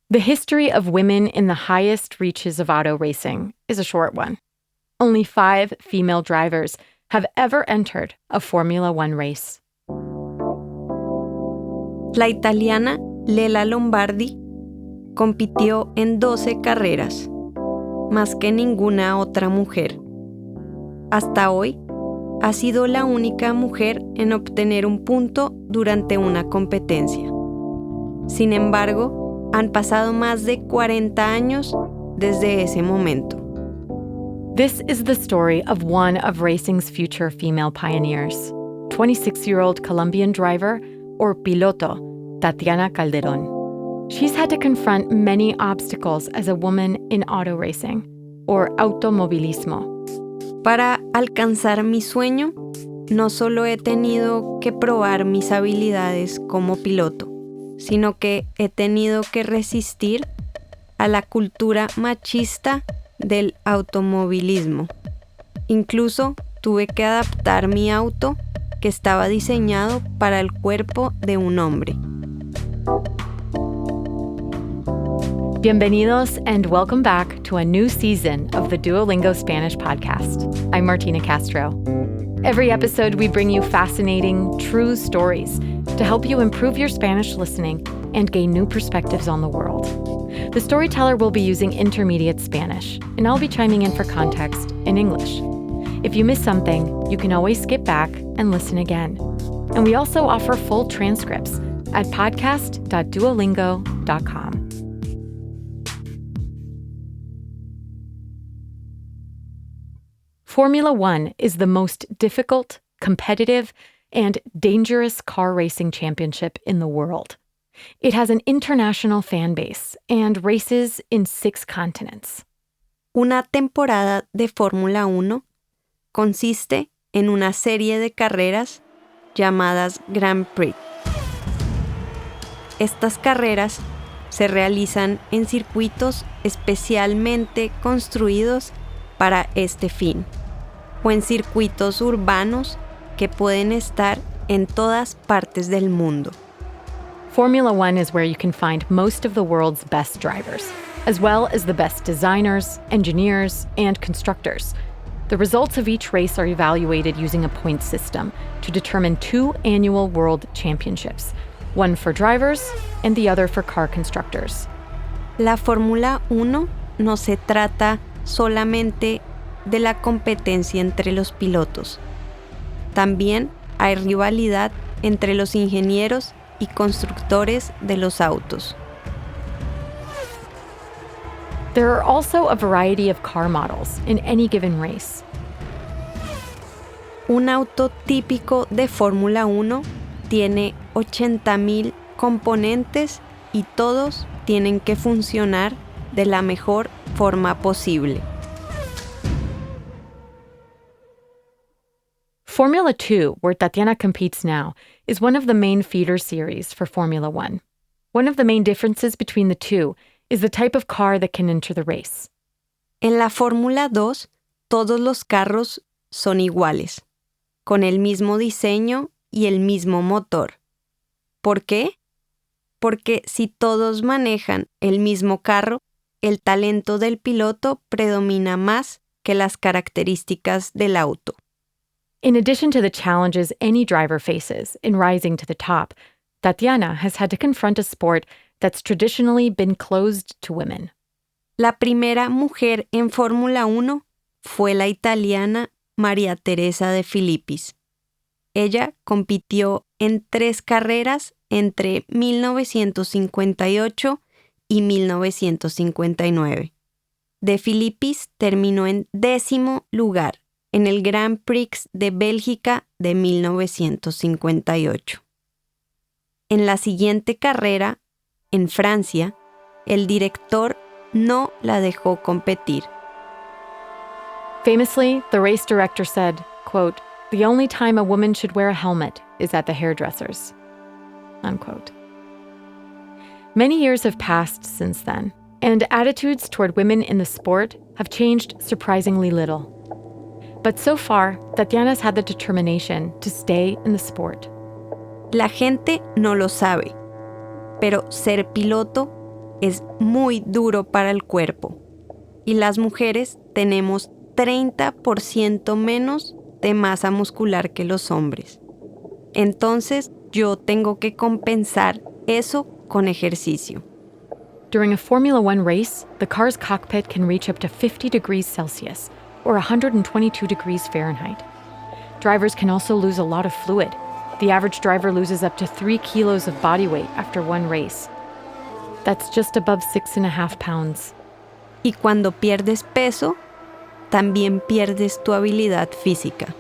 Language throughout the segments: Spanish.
The history of women in the highest reaches of auto racing is a short one. Only 5 female drivers have ever entered a Formula One race. La italiana Lela Lombardi compitió en 12 carreras, más que ninguna otra mujer. Hasta hoy, ha sido la única mujer en obtener un punto durante una competencia. Sin embargo, han pasado más de 40 años desde ese momento. This is the story of one of racing's future female pioneers, 26-year-old Colombian driver, or piloto, Tatiana Calderón. She's had to confront many obstacles as a woman in auto racing, or automovilismo. Para alcanzar mi sueño, no solo he tenido que probar mis habilidades como piloto, sino que he tenido que resistir a la cultura machista del automovilismo. Incluso tuve que adaptar mi auto, que estaba diseñado para el cuerpo de un hombre. Bienvenidos and welcome back to a new season of the Duolingo Spanish podcast. I'm Martina Castro. Every episode, we bring you fascinating, true stories to help you improve your Spanish listening and gain new perspectives on the world. The storyteller will be using intermediate Spanish, and I'll be chiming in for context in English. If you miss something, you can always skip back and listen again. And we also offer full transcripts at podcast.duolingo.com. Formula One is the most difficult, competitive, and dangerous car racing championship in the world. It has an international fan base and races in 6 continents. Una temporada de Fórmula 1 consiste en una serie de carreras llamadas Grand Prix. Estas carreras se realizan en circuitos especialmente construidos para este fin, o en circuitos urbanos que pueden estar en todas partes del mundo. Formula One is where you can find most of the world's best drivers, as well as the best designers, engineers, and constructors. The results of each race are evaluated using a point system to determine 2 annual world championships, one for drivers and the other for car constructors. La Fórmula 1 no se trata solamente de la competencia entre los pilotos. También hay rivalidad entre los ingenieros y constructores de los autos. There are also a variety of car models in any given race. Un auto típico de Fórmula 1 tiene 80,000 componentes y todos tienen que funcionar de la mejor forma posible. Formula 2, where Tatiana competes now, is one of the main feeder series for Formula One. One of the main differences between the two is the type of car that can enter the race. En la Fórmula 2, todos los carros son iguales, con el mismo diseño y el mismo motor. ¿Por qué? Porque si todos manejan el mismo carro, el talento del piloto predomina más que las características del auto. In addition to the challenges any driver faces in rising to the top, Tatiana has had to confront a sport that's traditionally been closed to women. La primera mujer en Fórmula 1 fue la italiana María Teresa de Filippis. Ella compitió en 3 carreras entre 1958 y 1959. De Filippis terminó en 10º lugar en el Grand Prix de Bélgica de 1958. En la siguiente carrera, en Francia, el director no la dejó competir. Famously, the race director said, quote, "The only time a woman should wear a helmet is at the hairdresser's," unquote. Many years have passed since then, and attitudes toward women in the sport have changed surprisingly little. But so far, Tatiana's had the determination to stay in the sport. La gente no lo sabe, pero ser piloto es muy duro para el cuerpo y las mujeres tenemos 30% menos de masa muscular que los hombres. Entonces, yo tengo que compensar eso con ejercicio. During a Formula One race, the car's cockpit can reach up to 50 degrees Celsius, or 122 degrees Fahrenheit. Drivers can also lose a lot of fluid. The average driver loses up to 3 kilos of body weight after one race. That's just above 6.5 pounds. Y cuando pierdes peso, también pierdes tu habilidad física.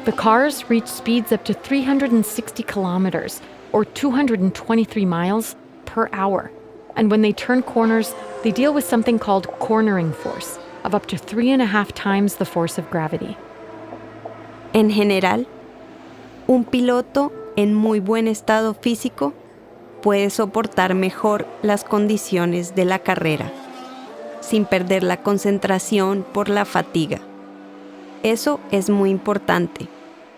The cars reach speeds up to 360 kilometers, or 223 miles per hour. And when they turn corners, they deal with something called cornering force, of up to 3.5 times the force of gravity. En general, un piloto en muy buen estado físico puede soportar mejor las condiciones de la carrera, sin perder la concentración por la fatiga. Eso es muy importante,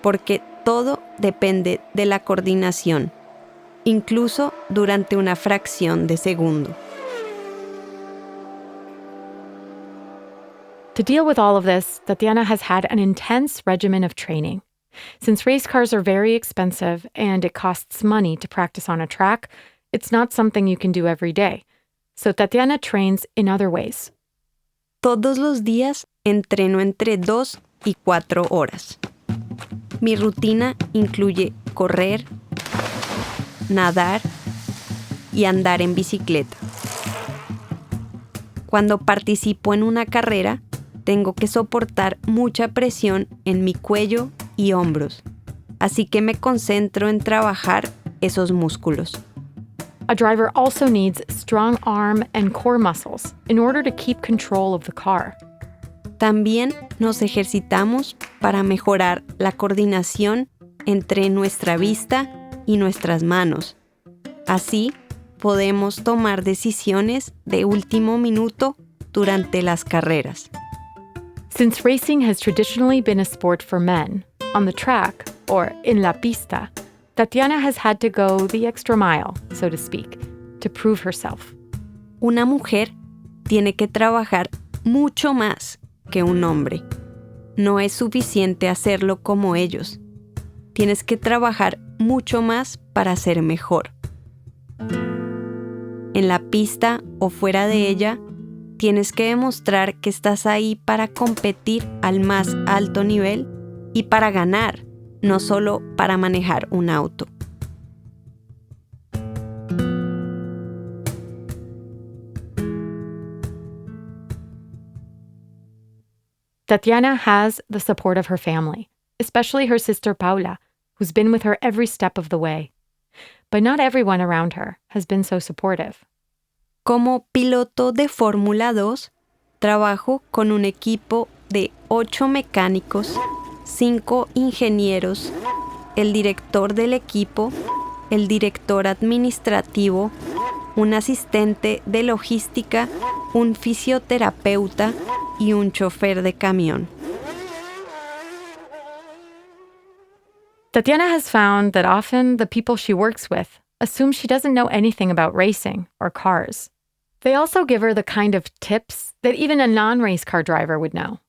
porque todo depende de la coordinación, incluso durante una fracción de segundo. To deal with all of this, Tatiana has had an intense regimen of training. Since race cars are very expensive and it costs money to practice on a track, it's not something you can do every day. So Tatiana trains in other ways. Todos los días entreno entre 2 y 4 horas. Mi rutina incluye correr, nadar y andar en bicicleta. Cuando participo en una carrera, tengo que soportar mucha presión en mi cuello y hombros, así que me concentro en trabajar esos músculos. A driver also needs strong arm and core muscles in order to keep control of the car. También nos ejercitamos para mejorar la coordinación entre nuestra vista y nuestras manos. Así, podemos tomar decisiones de último minuto durante las carreras. Since racing has traditionally been a sport for men, on the track, or in la pista, Tatiana has had to go the extra mile, so to speak, to prove herself. Una mujer tiene que trabajar mucho más que un hombre. No es suficiente hacerlo como ellos. Tienes que trabajar mucho más para ser mejor. En la pista o fuera de ella, tienes que demostrar que estás ahí para competir al más alto nivel y para ganar, no solo para manejar un auto. Tatiana has the support of her family, especially her sister Paula, who's been with her every step of the way. But not everyone around her has been so supportive. Como piloto de Fórmula 2, trabajo con un equipo de 8 mecánicos, 5 ingenieros, el director del equipo, el director administrativo, un asistente de logística, un fisioterapeuta y un chofer de camión. Tatiana has found that often the people she works with assume she doesn't know anything about racing or cars. They also give her the kind of tips that even a non-race car driver would know.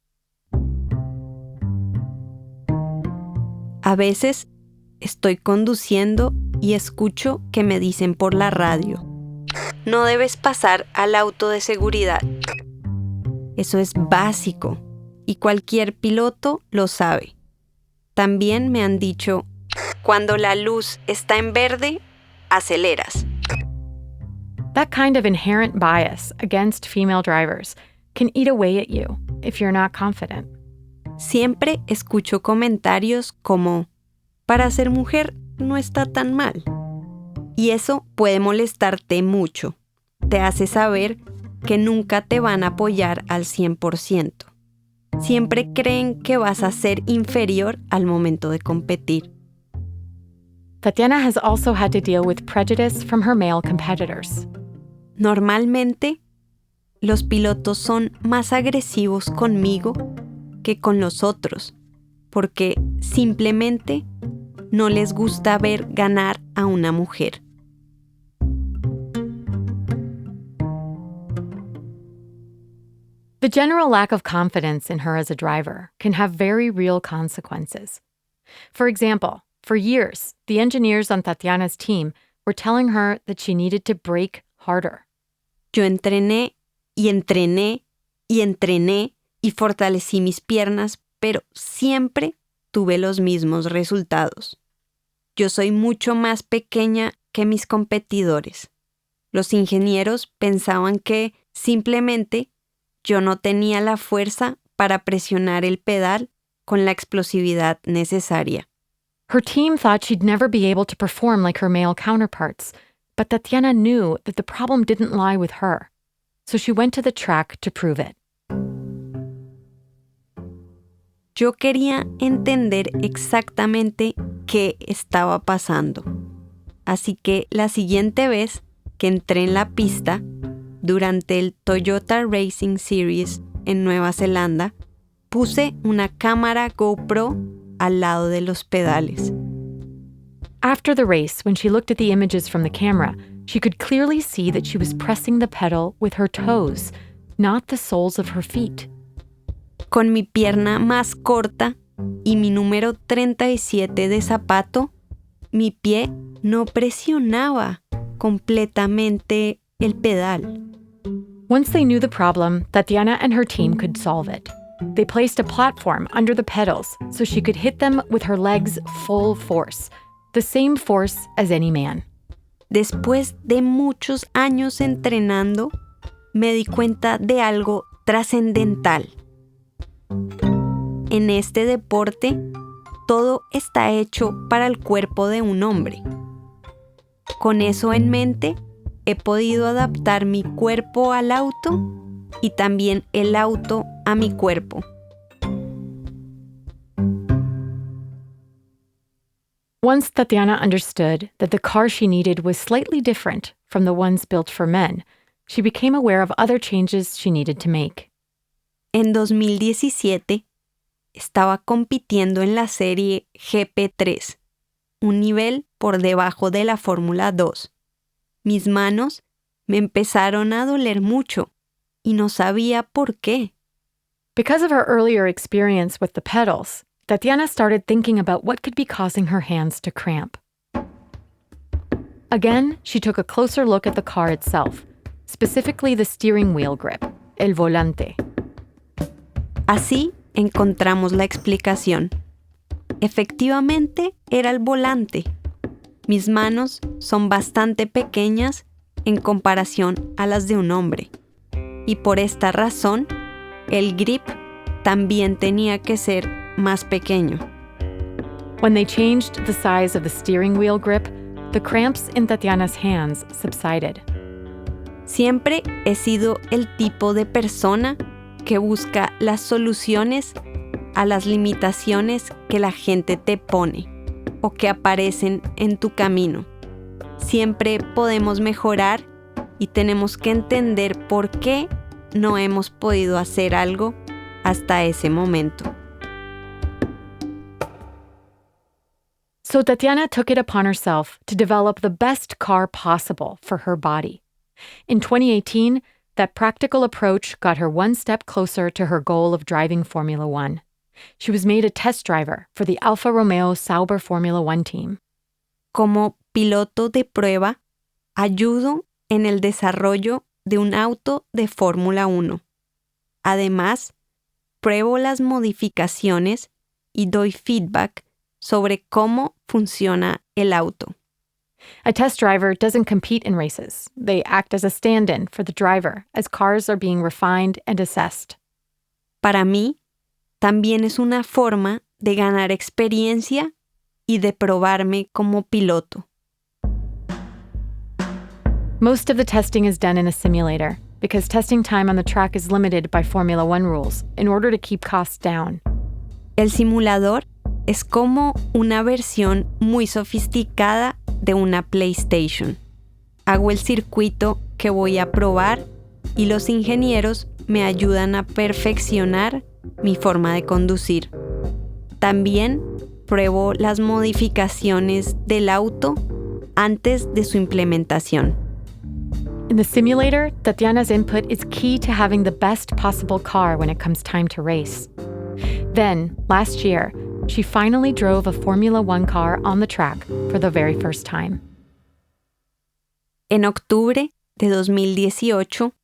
A veces estoy conduciendo y escucho que me dicen por la radio: no debes pasar al auto de seguridad. Eso es básico y cualquier piloto lo sabe. También me han dicho: cuando la luz está en verde, aceleras. That kind of inherent bias against female drivers can eat away at you if you're not confident. Siempre escucho comentarios como: para ser mujer no está tan mal. Y eso puede molestarte mucho. Te hace saber que nunca te van a apoyar al 100%. Siempre creen que vas a ser inferior al momento de competir. Tatiana has also had to deal with prejudice from her male competitors. Normalmente, los pilotos son más agresivos conmigo que con los otros, porque simplemente no les gusta ver ganar a una mujer. The general lack of confidence in her as a driver can have very real consequences. For example, for years, the engineers on Tatiana's team were telling her that she needed to brake harder. Yo entrené y entrené y entrené y fortalecí mis piernas, pero siempre tuve los mismos resultados. Yo soy mucho más pequeña que mis competidores. Los ingenieros pensaban que simplemente yo no tenía la fuerza para presionar el pedal con la explosividad necesaria. Her team thought she'd never be able to perform like her male counterparts, but Tatiana knew that the problem didn't lie with her. So she went to the track to prove it. Yo quería entender exactamente qué estaba pasando. Así que la siguiente vez que entré en la pista, durante el Toyota Racing Series en Nueva Zelanda, puse una cámara GoPro al lado de los pedales. After the race, when she looked at the images from the camera, she could clearly see that she was pressing the pedal with her toes, not the soles of her feet. Con mi pierna más corta y mi número 37 de zapato, mi pie no presionaba completamente el pedal. Once they knew the problem, Tatiana and her team could solve it. They placed a platform under the pedals so she could hit them with her legs full force, the same force as any man. Después de muchos años entrenando, me di cuenta de algo trascendental. En este deporte, todo está hecho para el cuerpo de un hombre. Con eso en mente, he podido adaptar mi cuerpo al auto y también el auto a mi cuerpo. Once Tatiana understood that the car she needed was slightly different from the ones built for men, she became aware of other changes she needed to make. En 2017, estaba compitiendo en la serie GP3, un nivel por debajo de la Fórmula 2. Mis manos me empezaron a doler mucho y no sabía por qué. Because of her earlier experience with the pedals, Tatiana started thinking about what could be causing her hands to cramp. Again, she took a closer look at the car itself, specifically the steering wheel grip, el volante. Así encontramos la explicación. Efectivamente, era el volante. Mis manos son bastante pequeñas en comparación a las de un hombre. Y por esta razón, el grip también tenía que ser más pequeño. When they changed the size of the steering wheel grip, the cramps in Tatiana's hands subsided. Siempre he sido el tipo de persona que busca las soluciones a las limitaciones que la gente te pone o que aparecen en tu camino. Siempre podemos mejorar y tenemos que entender por qué no hemos podido hacer algo hasta ese momento. So Tatiana took it upon herself to develop the best car possible for her body. In 2018, that practical approach got her one step closer to her goal of driving Formula One. She was made a test driver for the Alfa Romeo Sauber Formula One team. Como piloto de prueba, ayudo en el desarrollo de un auto de Fórmula 1. Además, pruebo las modificaciones y doy feedback sobre cómo funciona el auto. A test driver doesn't compete in races. They act as a stand-in for the driver as cars are being refined and assessed. Para mí, también es una forma de ganar experiencia y de probarme como piloto. Most of the testing is done in a simulator because testing time on the track is limited by Formula One rules in order to keep costs down. El simulador es como una versión muy sofisticada de una PlayStation. Hago el circuito que voy a probar y los ingenieros me ayudan a perfeccionar mi forma de conducir. También pruebo las modificaciones del auto antes de su implementación. In the simulator, Tatiana's input is key to having the best possible car when it comes time to race. Then, last year, she finally drove a Formula One car on the track for the very first time. En octubre de 2018,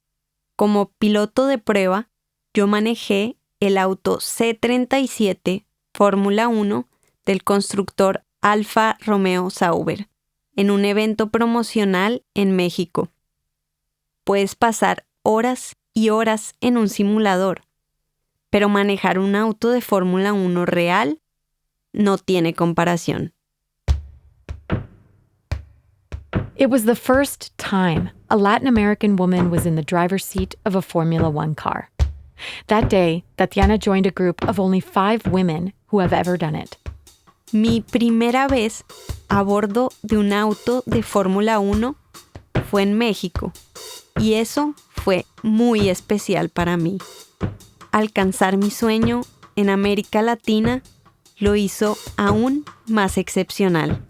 como piloto de prueba, yo manejé el auto C37 Fórmula 1 del constructor Alfa Romeo Sauber en un evento promocional en México. Puedes pasar horas y horas en un simulador, pero manejar un auto de Fórmula 1 real no tiene comparación. It was the first time a Latin American woman was in the driver's seat of a Formula One car. That day, Tatiana joined a group of only 5 women who have ever done it. Mi primera vez a bordo de un auto de Fórmula 1 fue en México, y eso fue muy especial para mí. Alcanzar mi sueño en América Latina lo hizo aún más excepcional.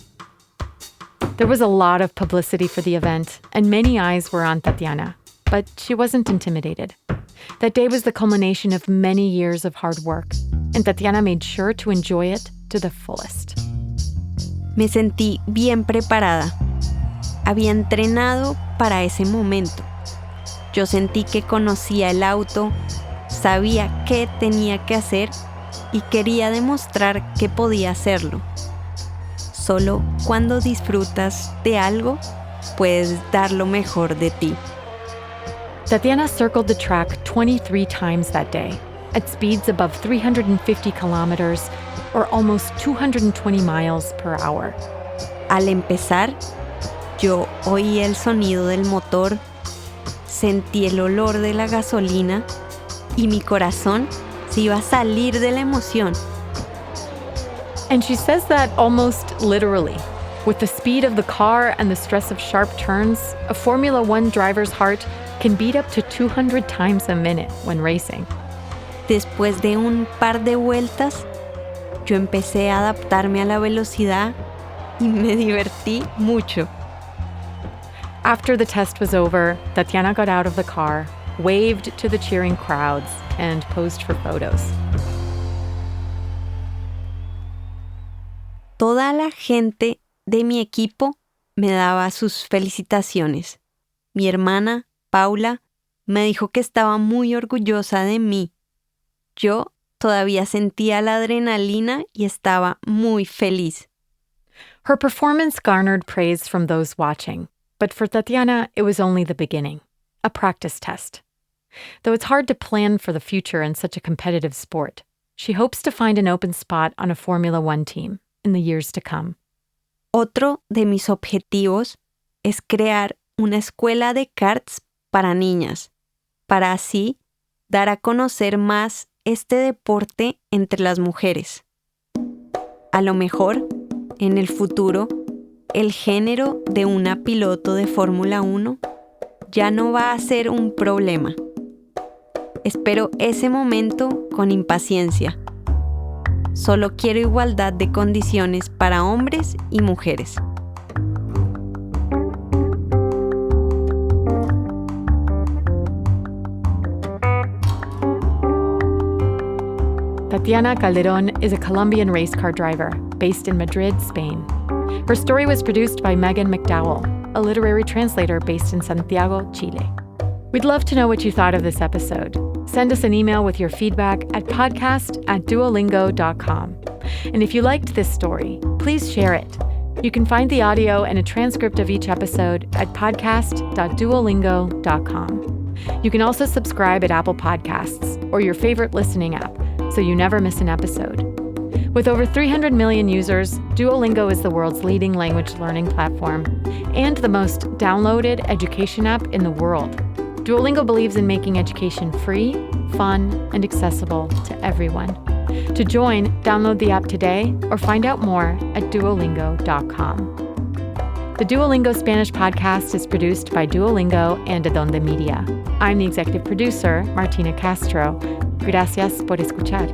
There was a lot of publicity for the event, and many eyes were on Tatiana, but she wasn't intimidated. That day was the culmination of many years of hard work, and Tatiana made sure to enjoy it to the fullest. Me sentí bien preparada. Había entrenado para ese momento. Yo sentí que conocía el auto, sabía qué tenía que hacer y quería demostrar que podía hacerlo. Solo cuando disfrutas de algo, puedes dar lo mejor de ti. Tatiana circled the track 23 times that day, at speeds above 350 kilometers or almost 220 miles per hour. Al empezar, yo oí el sonido del motor, sentí el olor de la gasolina y mi corazón se iba a salir de la emoción. And she says that almost literally. With the speed of the car and the stress of sharp turns, a Formula One driver's heart can beat up to 200 times a minute when racing. Después de un par de vueltas, yo empecé a adaptarme a la velocidad y me divertí mucho. After the test was over, Tatiana got out of the car, waved to the cheering crowds, and posed for photos. Toda la gente de mi equipo me daba sus felicitaciones. Mi hermana, Paula, me dijo que estaba muy orgullosa de mí. Yo todavía sentía la adrenalina y estaba muy feliz. Her performance garnered praise from those watching, but for Tatiana, it was only the beginning, a practice test. Though it's hard to plan for the future in such a competitive sport, she hopes to find an open spot on a Formula One team in the years to come. Otro de mis objetivos es crear una escuela de karts para niñas, para así dar a conocer más este deporte entre las mujeres. A lo mejor, en el futuro, el género de una piloto de Fórmula 1 ya no va a ser un problema. Espero ese momento con impaciencia. Solo quiero igualdad de condiciones para hombres y mujeres. Tatiana Calderón is a Colombian race car driver based in Madrid, Spain. Her story was produced by Megan McDowell, a literary translator based in Santiago, Chile. We'd love to know what you thought of this episode. Send us an email with your feedback at podcast@duolingo.com. And if you liked this story, please share it. You can find the audio and a transcript of each episode at podcast.duolingo.com. You can also subscribe at Apple Podcasts or your favorite listening app so you never miss an episode. With over 300 million users, Duolingo is the world's leading language learning platform and the most downloaded education app in the world. Duolingo believes in making education free, fun, and accessible to everyone. To join, download the app today or find out more at duolingo.com. The Duolingo Spanish podcast is produced by Duolingo and Adonde Media. I'm the executive producer, Martina Castro. Gracias por escuchar.